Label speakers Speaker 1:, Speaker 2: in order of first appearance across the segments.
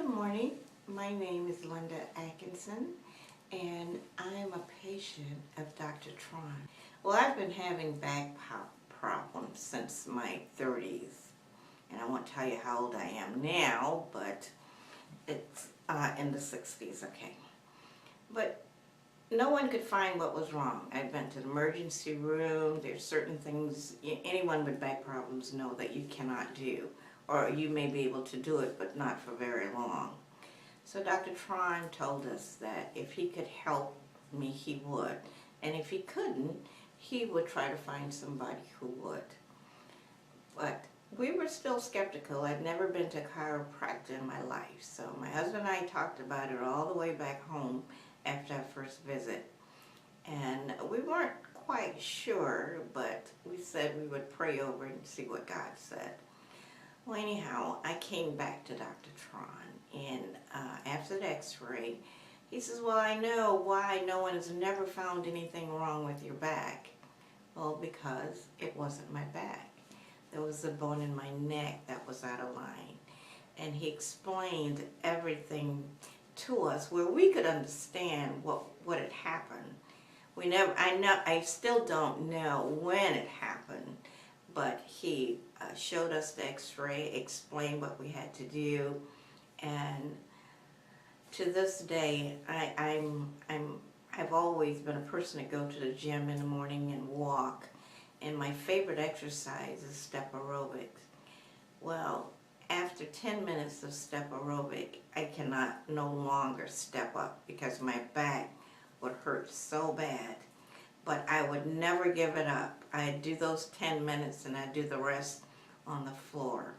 Speaker 1: Good morning. My name is Linda Atkinson, and I'm a patient of Dr. Tron. Well, I've been having back problems since my 30s, and I won't tell you how old I am now, but it's in the 60s, okay. But no one could find what was wrong. I've been to the emergency room. There's certain things anyone with back problems know that you cannot do, or you may be able to do it, but not for very long. So Dr. Tron told us that if he could help me, he would. And if he couldn't, he would try to find somebody who would. But we were still skeptical. I'd never been to a chiropractor in my life. So my husband and I talked about it all the way back home after our first visit. And we weren't quite sure, but we said we would pray over it and see what God said. Well, anyhow, I came back to Dr. Tron, and after the x-ray, he says, well, I know why no one has never found anything wrong with your back. Well, because it wasn't my back. There was a bone in my neck that was out of line. And he explained everything to us where we could understand what had happened. I still don't know when it happened, but he showed us the x-ray, explained what we had to do, and to this day, I've always been a person to go to the gym in the morning and walk, and my favorite exercise is step aerobics. Well, after 10 minutes of step aerobic, I cannot no longer step up because my back would hurt so bad. But I would never give it up. I'd do those 10 minutes and I'd do the rest on the floor.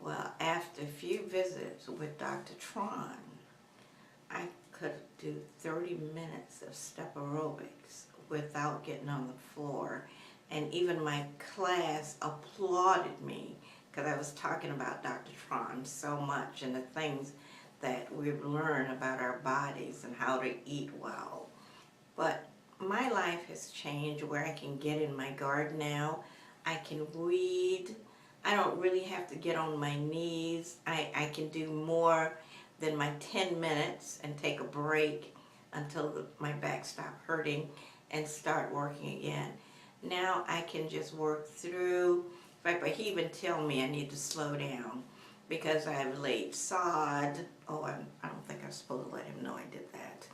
Speaker 1: Well, after a few visits with Dr. Tron, I could do 30 minutes of step aerobics without getting on the floor. And even my class applauded me because I was talking about Dr. Tron so much and the things that we've learned about our bodies and how to eat well. But my life has changed where I can get in my garden now. I can read. I don't really have to get on my knees. I can do more than my 10 minutes and take a break until my back stops hurting and start working again. Now I can just work through. In fact, he even tell me I need to slow down because I've laid sod. Oh, I don't think I'm supposed to let him know I did that.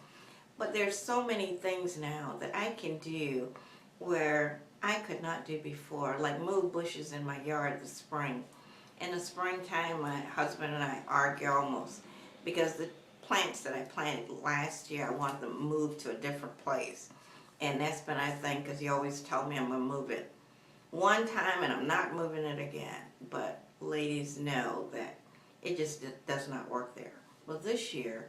Speaker 1: But there's so many things now that I can do where I could not do before, like move bushes in my yard this spring. In the springtime, my husband and I argue almost because the plants that I planted last year, I wanted them moved to a different place. And that's been, I think, because he always told me I'm going to move it one time and I'm not moving it again. But ladies know that it just does not work there. Well, this year,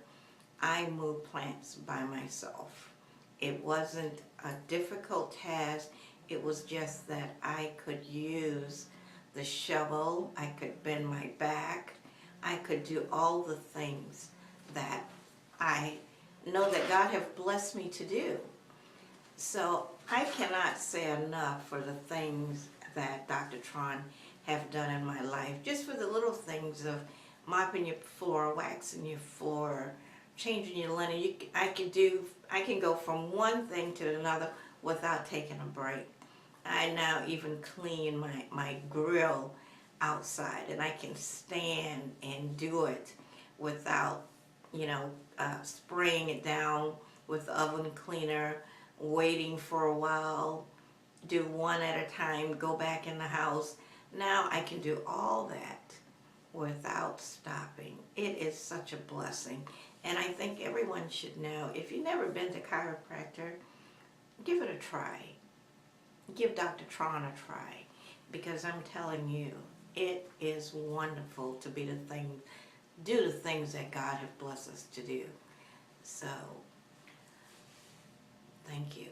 Speaker 1: I moved plants by myself. It wasn't a difficult task. It was just that I could use the shovel, I could bend my back, I could do all the things that I know that God have blessed me to do. So I cannot say enough for the things that Dr. Tron have done in my life, just for the little things of mopping your floor, waxing your floor, changing your linen. I can go from one thing to another without taking a break. I now even clean my grill outside, and I can stand and do it without, spraying it down with the oven cleaner, waiting for a while, do one at a time, go back in the house. Now I can do all that without stopping. It is such a blessing. And I think everyone should know, if you've never been to chiropractor, give it a try. Give Dr. Tron a try, because I'm telling you, it is wonderful to do the things that God has blessed us to do. So, thank you.